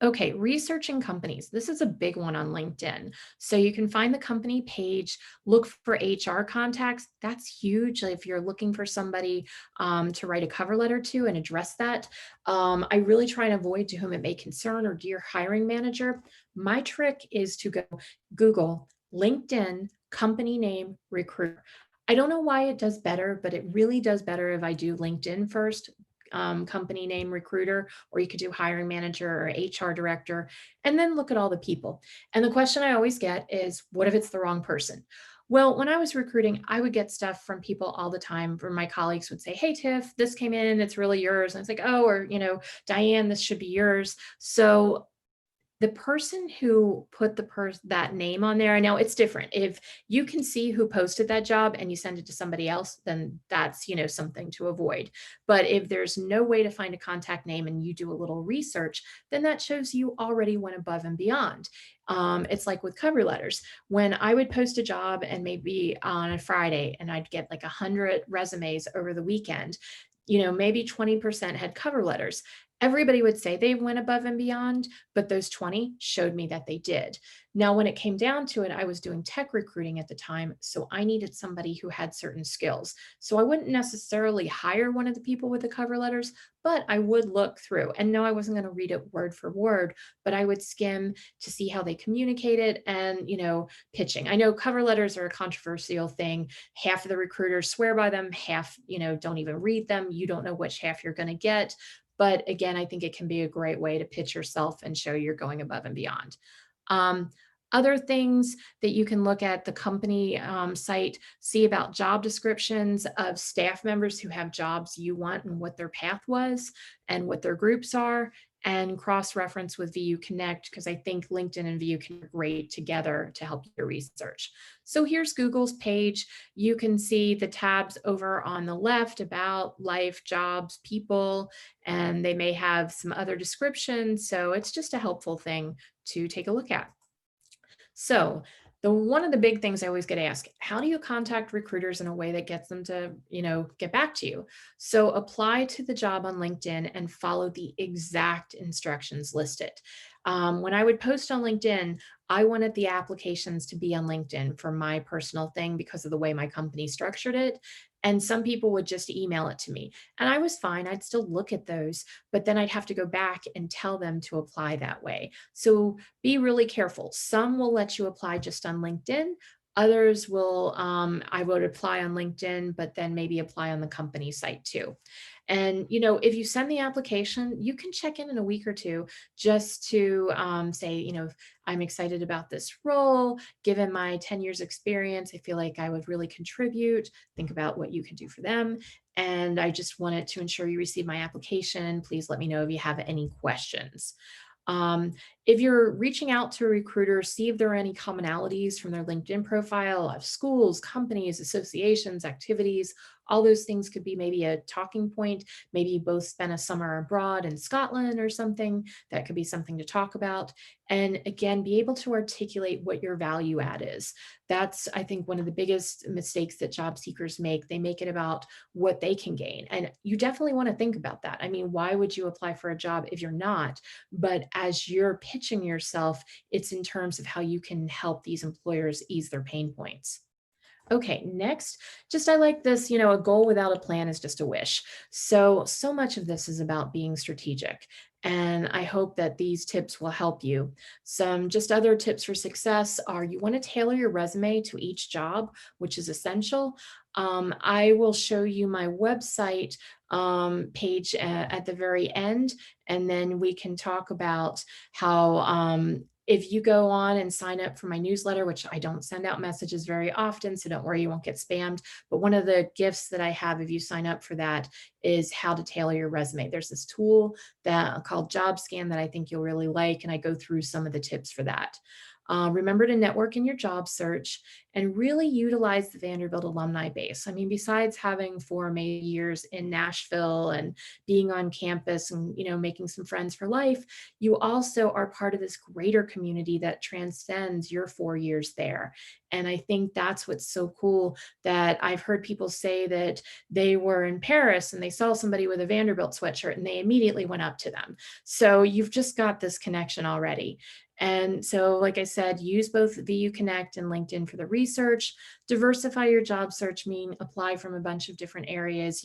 Okay, researching companies. This is a big one on LinkedIn. So you can find the company page, look for HR contacts. That's huge if you're looking for somebody to write a cover letter to and address that. I really try and avoid to whom it may concern or dear hiring manager. My trick is to go Google LinkedIn company name recruiter. I don't know why it does better, but it really does better if I do LinkedIn first, company name recruiter, or you could do hiring manager or HR director, and then look at all the people. And the question I always get is, what if it's the wrong person? Well, when I was recruiting, I would get stuff from people all the time where my colleagues would say, hey, Tiff, this came in, it's really yours. And it's like, oh, or, Diane, this should be yours. So the person who put that name on there, I know it's different. If you can see who posted that job and you send it to somebody else, then that's, something to avoid. But if there's no way to find a contact name and you do a little research, then that shows you already went above and beyond. It's like with cover letters. When I would post a job and maybe on a Friday and I'd get like 100 resumes over the weekend, maybe 20% had cover letters. Everybody would say they went above and beyond, but those 20 showed me that they did. Now, when it came down to it, I was doing tech recruiting at the time, so I needed somebody who had certain skills. So I wouldn't necessarily hire one of the people with the cover letters, but I would look through. And no, I wasn't going to read it word for word, but I would skim to see how they communicated and, pitching. I know cover letters are a controversial thing. Half of the recruiters swear by them, half, don't even read them. You don't know which half you're going to get. But again, I think it can be a great way to pitch yourself and show you're going above and beyond. Um, Other things that you can look at the company site, see about job descriptions of staff members who have jobs you want and what their path was and what their groups are, and cross-reference with VU Connect, because I think LinkedIn and VU Connect are great together to help your research. So here's Google's page. You can see the tabs over on the left about life, jobs, people, and they may have some other descriptions. So it's just a helpful thing to take a look at. So the one of the big things I always get asked, how do you contact recruiters in a way that gets them to, get back to you? So apply to the job on LinkedIn and follow the exact instructions listed. When I would post on LinkedIn, I wanted the applications to be on LinkedIn for my personal thing because of the way my company structured it. And some people would just email it to me. And I was fine. I'd still look at those, but then I'd have to go back and tell them to apply that way. So be really careful. Some will let you apply just on LinkedIn. Others will, I would apply on LinkedIn, but then maybe apply on the company site too. And, if you send the application, you can check in a week or two just to say, I'm excited about this role. Given my 10 years experience, I feel like I would really contribute. Think about what you can do for them. And I just wanted to ensure you receive my application. Please let me know if you have any questions. Um, if you're reaching out to a recruiter, see if there are any commonalities from their LinkedIn profile of schools, companies, associations, activities. All those things could be maybe a talking point. Maybe you both spent a summer abroad in Scotland or something. That could be something to talk about. And again, be able to articulate what your value add is. That's, I think, one of the biggest mistakes that job seekers make. They make it about what they can gain. And you definitely want to think about that. I mean, why would you apply for a job if you're not? But as you're pitching yourself, it's in terms of how you can help these employers ease their pain points. Okay, next, just I like this, a goal without a plan is just a wish. So much of this is about being strategic. And I hope that these tips will help you. Some just other tips for success are you want to tailor your resume to each job, which is essential. I will show you my website page at the very end, and then we can talk about how if you go on and sign up for my newsletter, which I don't send out messages very often, so don't worry, you won't get spammed. But one of the gifts that I have if you sign up for that is how to tailor your resume. There's this tool that called Job Scan that I think you'll really like, and I go through some of the tips for that. Remember to network in your job search and really utilize the Vanderbilt alumni base. I mean, besides having 4 years in Nashville and being on campus and, making some friends for life, you also are part of this greater community that transcends your 4 years there. And I think that's what's so cool, that I've heard people say that they were in Paris and they saw somebody with a Vanderbilt sweatshirt and they immediately went up to them. So you've just got this connection already. And so, like I said, use both VU Connect and LinkedIn for the research. Diversify your job search, mean apply from a bunch of different areas,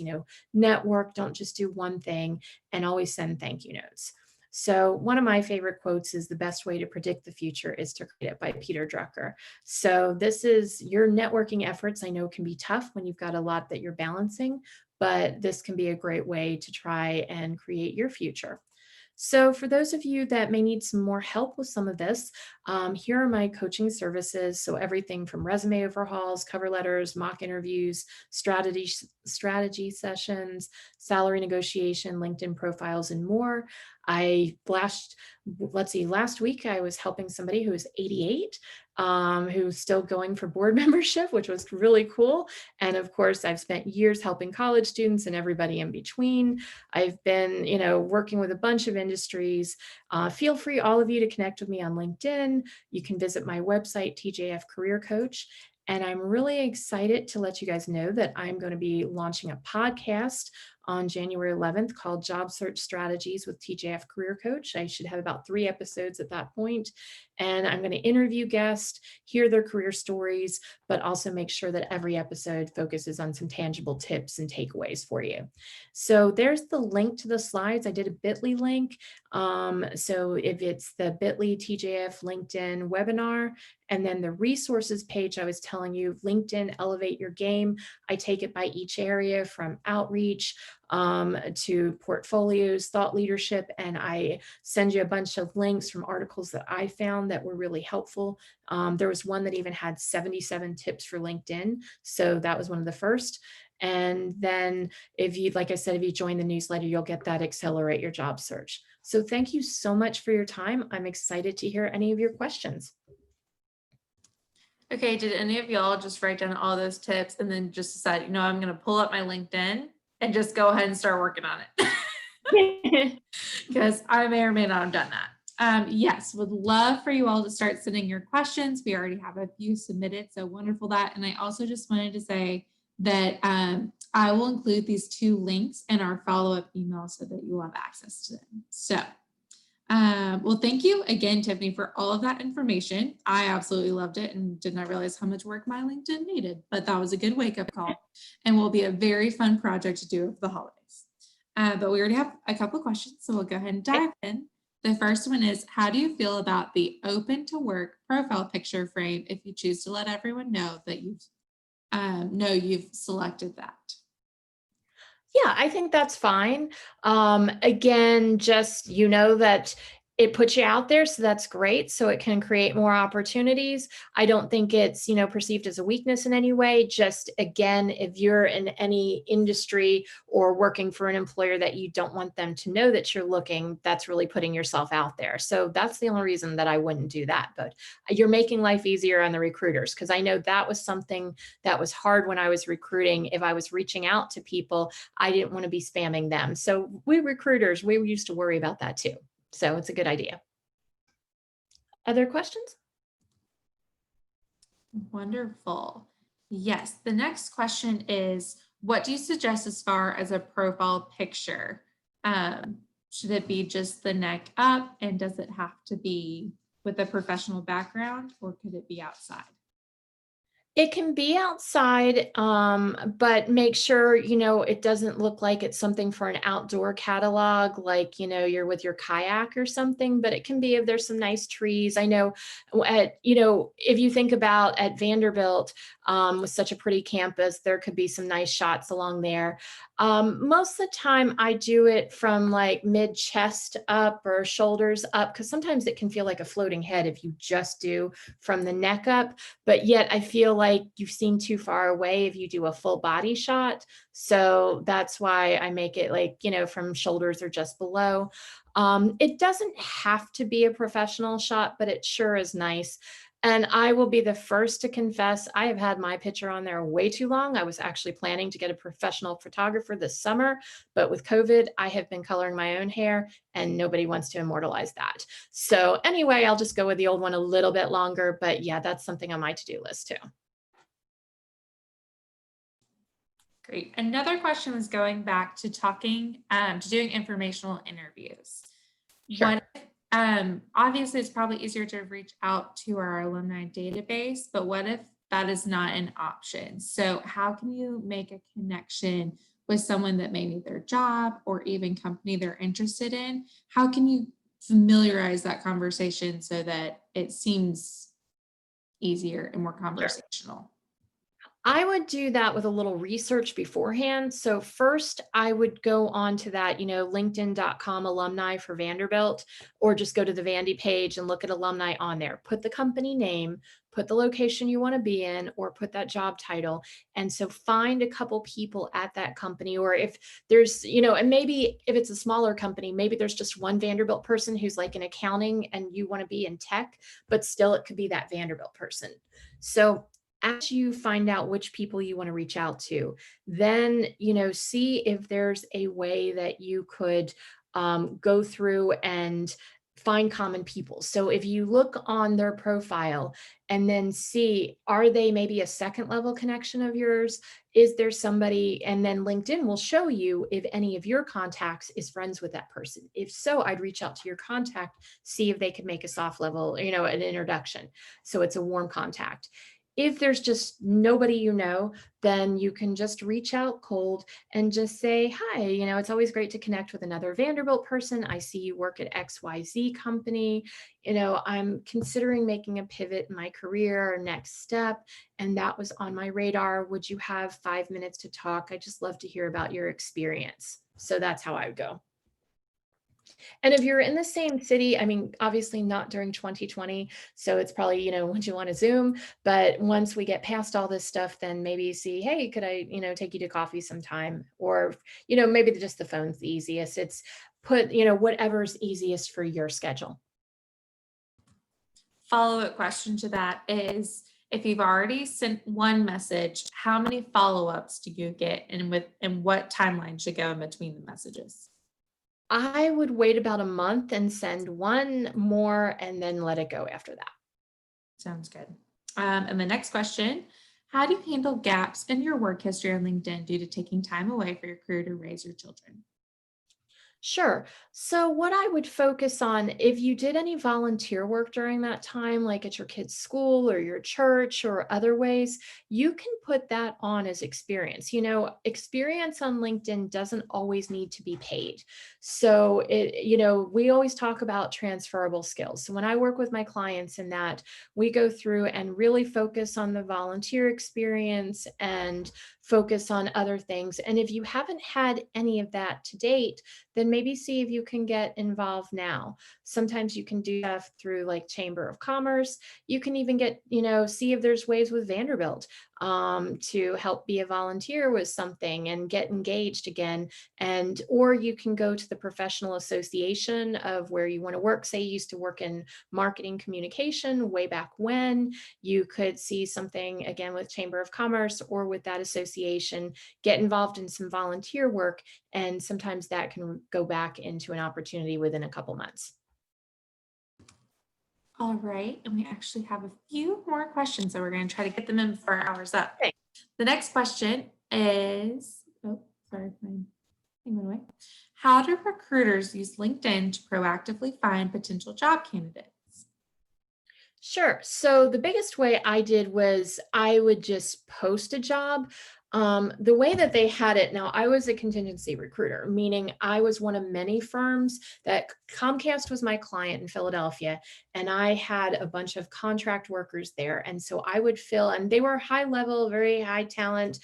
network, don't just do one thing, and always send thank you notes. So one of my favorite quotes is the best way to predict the future is to create it, by Peter Drucker. So this is your networking efforts. I know can be tough when you've got a lot that you're balancing, but this can be a great way to try and create your future. So for those of you that may need some more help with some of this, here are my coaching services. So everything from resume overhauls, cover letters, mock interviews, strategy sessions, salary negotiation, LinkedIn profiles, and more. Last week I was helping somebody who is 88, who's still going for board membership, which was really cool. And of course, I've spent years helping college students and everybody in between. I've been, working with a bunch of industries. Feel free, all of you, to connect with me on LinkedIn. You can visit my website, TJF Career Coach. And I'm really excited to let you guys know that I'm going to be launching a podcast on January 11th called Job Search Strategies with TJF Career Coach. I should have about 3 episodes at that point. And I'm going to interview guests, hear their career stories, but also make sure that every episode focuses on some tangible tips and takeaways for you. So there's the link to the slides. I did a bit.ly link. So if it's the bit.ly TJF LinkedIn webinar, and then the resources page I was telling you, LinkedIn Elevate Your Game, I take it by each area from outreach to portfolios, thought leadership, and I send you a bunch of links from articles that I found that were really helpful. There was one that even had 77 tips for LinkedIn. So that was one of the first. And then if you, like I said, if you join the newsletter, you'll get that Accelerate Your Job Search. So thank you so much for your time. I'm excited to hear any of your questions. Okay, did any of y'all just write down all those tips and then just decide, I'm going to pull up my LinkedIn and just go ahead and start working on it? Because I may or may not have done that. Yes, would love for you all to start sending your questions. We already have a few submitted, so wonderful that. And I also just wanted to say that I will include these 2 links in our follow-up email so that you will have access to them. So well, thank you again, Tiffany, for all of that information. I absolutely loved it and did not realize how much work my LinkedIn needed, but that was a good wake-up call and will be a very fun project to do over the holidays. But we already have a couple of questions, so we'll go ahead and dive in. The first one is, how do you feel about the open to work profile picture frame if you choose to let everyone know that you've selected that? Yeah, I think that's fine. Again, just, that it puts you out there, so that's great. So it can create more opportunities. I don't think it's, perceived as a weakness in any way. Just, again, if you're in any industry or working for an employer that you don't want them to know that you're looking, that's really putting yourself out there. So that's the only reason that I wouldn't do that. But you're making life easier on the recruiters, because I know that was something that was hard when I was recruiting. If I was reaching out to people, I didn't want to be spamming them. So we recruiters, we used to worry about that too. So it's a good idea. Other questions? Wonderful. Yes, the next question is, what do you suggest as far as a profile picture? Should it be just the neck up, and does it have to be with a professional background, or could it be outside? It can be outside, but make sure, it doesn't look like it's something for an outdoor catalog, like, you're with your kayak or something, but it can be if there's some nice trees. I know if you think about at Vanderbilt, with such a pretty campus, there could be some nice shots along there. Most of the time I do it from like mid chest up or shoulders up, because sometimes it can feel like a floating head if you just do from the neck up, but yet I feel like you've seen too far away if you do a full body shot. So that's why I make it like, from shoulders or just below. It doesn't have to be a professional shot, but it sure is nice. And I will be the first to confess, I have had my picture on there way too long. I was actually planning to get a professional photographer this summer, but with COVID, I have been coloring my own hair and nobody wants to immortalize that. So anyway, I'll just go with the old one a little bit longer, but yeah, that's something on my to-do list too. Great. Another question was going back to talking, to doing informational interviews. Sure. What obviously it's probably easier to reach out to our alumni database, but what if that is not an option? So how can you make a connection with someone that may need their job or even company they're interested in? How can you familiarize that conversation so that it seems easier and more conversational? I would do that with a little research beforehand. So first I would go on to that, linkedin.com alumni for Vanderbilt, or just go to the Vandy page and look at alumni on there. Put the company name, put the location you want to be in, or put that job title. And so find a couple people at that company, or if there's, and maybe if it's a smaller company, maybe there's just one Vanderbilt person who's like in accounting and you want to be in tech, but still it could be that Vanderbilt person. So as you find out which people you want to reach out to, then see if there's a way that you could go through and find common people. So if you look on their profile and then see, are they maybe a second level connection of yours? Is there somebody? And then LinkedIn will show you if any of your contacts is friends with that person. If so, I'd reach out to your contact, see if they could make a soft level, an introduction, so it's a warm contact. If there's just nobody then you can just reach out cold and just say, hi, it's always great to connect with another Vanderbilt person. I see you work at XYZ company. I'm considering making a pivot in my career or next step, and that was on my radar. Would you have 5 minutes to talk? I just love to hear about your experience. So that's how I would go. And if you're in the same city, I mean, obviously not during 2020, so it's probably, would you want to Zoom? But once we get past all this stuff, then maybe see, hey, could I, take you to coffee sometime? Or, maybe just the phone's the easiest. It's put, whatever's easiest for your schedule. Follow-up question to that is, if you've already sent one message, how many follow-ups do you get, and what timeline should go in between the messages? I would wait about a month and send one more and then let it go after that. Sounds good. And the next question, how do you handle gaps in your work history on LinkedIn due to taking time away for your career to raise your children? Sure. So, what I would focus on, if you did any volunteer work during that time, like at your kid's school or your church or other ways, you can put that on as experience. Experience on LinkedIn doesn't always need to be paid. So, we always talk about transferable skills. So, when I work with my clients in that, we go through and really focus on the volunteer experience and focus on other things. And if you haven't had any of that to date, then maybe see if you can get involved now. Sometimes you can do stuff through like Chamber of Commerce. You can even get, see if there's ways with Vanderbilt to help be a volunteer with something and get engaged again. Or you can go to the professional association of where you want to work. Say you used to work in marketing communication way back when. You could see something again with Chamber of Commerce or with that association, get involved in some volunteer work, and sometimes that can go back into an opportunity within a couple months. All right, and we actually have a few more questions, so we're going to try to get them in before our hour's up. Okay. The next question is, oh, sorry, my thing went away. How do recruiters use LinkedIn to proactively find potential job candidates? Sure. So the biggest way I did was I would just post a job. The way that they had it now, I was a contingency recruiter, meaning I was one of many firms that Comcast was my client in Philadelphia, and I had a bunch of contract workers there. And so I would fill, and they were high level, very high talent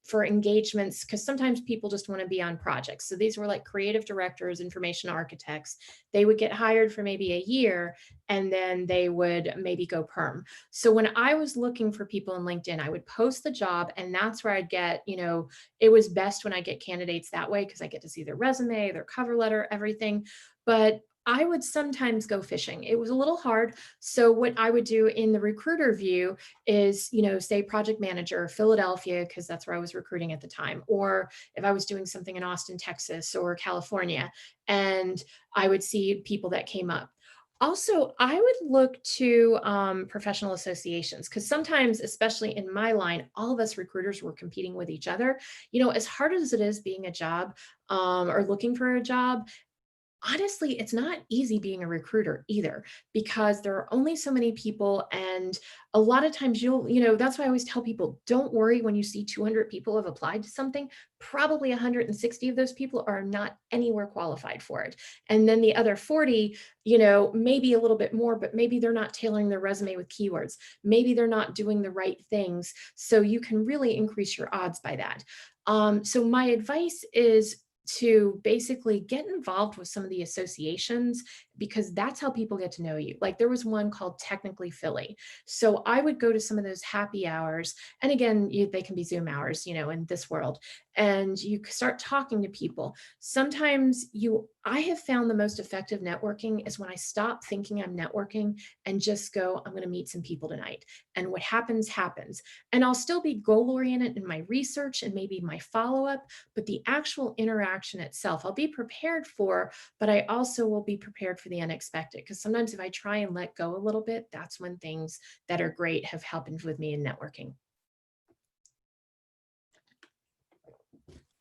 for engagements, because sometimes people just want to be on projects. So these were like creative directors, information architects. They would get hired for maybe a year and then they would maybe go perm. So when I was looking for people in LinkedIn, I would post the job, and that's where I'd get, it was best when I get candidates that way because I get to see their resume, their cover letter, everything. But I would sometimes go fishing. It was a little hard. So what I would do in the recruiter view is, say project manager, Philadelphia, because that's where I was recruiting at the time. Or if I was doing something in Austin, Texas or California, and I would see people that came up. Also, I would look to professional associations because sometimes, especially in my line, all of us recruiters were competing with each other. As hard as it is being a job or looking for a job, Honestly, it's not easy being a recruiter either, because there are only so many people. And a lot of times that's why I always tell people, don't worry when you see 200 people have applied to something. Probably 160 of those people are not anywhere qualified for it. And then the other 40, maybe a little bit more, but maybe they're not tailoring their resume with keywords. Maybe they're not doing the right things. So you can really increase your odds by that. So my advice is to basically get involved with some of the associations, because that's how people get to know you. Like there was one called Technically Philly. So I would go to some of those happy hours. And again, they can be Zoom hours, in this world. And you start talking to people. Sometimes I have found the most effective networking is when I stop thinking I'm networking and just go, I'm going to meet some people tonight. And what happens, happens. And I'll still be goal oriented in my research and maybe my follow up, but the actual interaction itself, I'll be prepared for, but I also will be prepared for the unexpected. Because sometimes if I try and let go a little bit, that's when things that are great have happened with me in networking.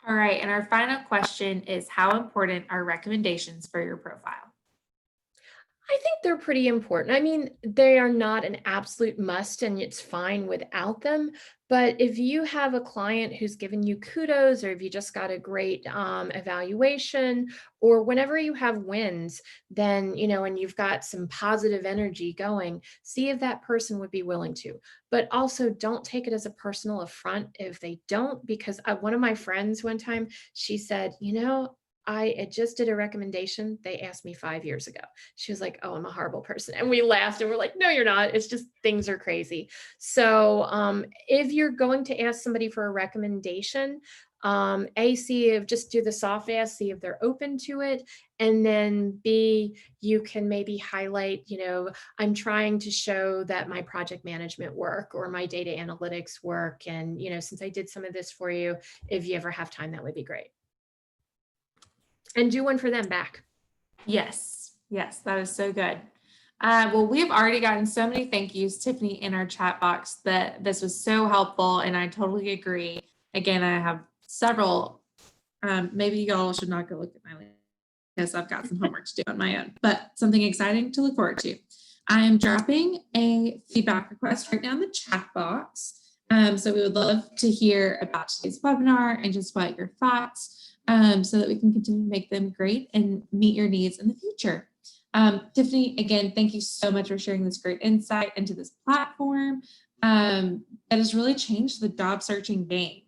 All right. And our final question is, how important are recommendations for your profile? I think they're pretty important. I mean, they are not an absolute must, and it's fine without them. But if you have a client who's given you kudos, or if you just got a great evaluation, or whenever you have wins, then, and you've got some positive energy going, see if that person would be willing to. But also don't take it as a personal affront if they don't, because one of my friends one time, she said, I just did a recommendation. They asked me 5 years ago. She was like, oh, I'm a horrible person. And we laughed and we're like, no, you're not. It's just things are crazy. So if you're going to ask somebody for a recommendation, see if just do the soft ask, see if they're open to it. And then B, you can maybe highlight, I'm trying to show that my project management work or my data analytics work. And, since I did some of this for you, if you ever have time, that would be great. And do one for them back. Yes. Yes. That is so good. Well, we've already gotten so many thank yous, Tiffany, in our chat box that this was so helpful. And I totally agree. Again, I have several. Maybe y'all should not go look at my link because I've got some homework to do on my own, but something exciting to look forward to. I am dropping a feedback request right now in the chat box. So we would love to hear about today's webinar and just what your thoughts, so that we can continue to make them great and meet your needs in the future. Tiffany, again, thank you so much for sharing this great insight into this platform that has really changed the job searching game.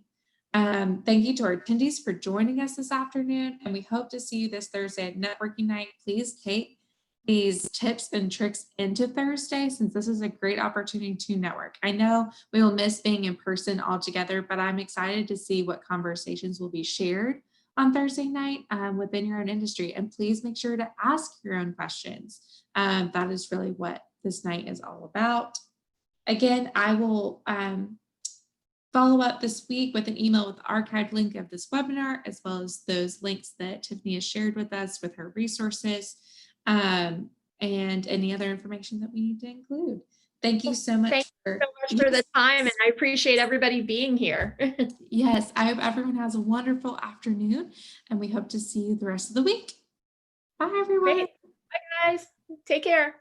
Thank you to our attendees for joining us this afternoon, and we hope to see you this Thursday at networking night. Please take these tips and tricks into Thursday, since this is a great opportunity to network. I know we will miss being in person altogether, but I'm excited to see what conversations will be shared on Thursday night within your own industry. And please make sure to ask your own questions. That is really what this night is all about. Again, I will follow up this week with an email with the archived link of this webinar, as well as those links that Tiffany has shared with us with her resources, and any other information that we need to include. Thank you so much. Thank you so much for the time, and I appreciate everybody being here. Yes, I hope everyone has a wonderful afternoon, and we hope to see you the rest of the week. Bye, everyone. Great. Bye, guys. Take care.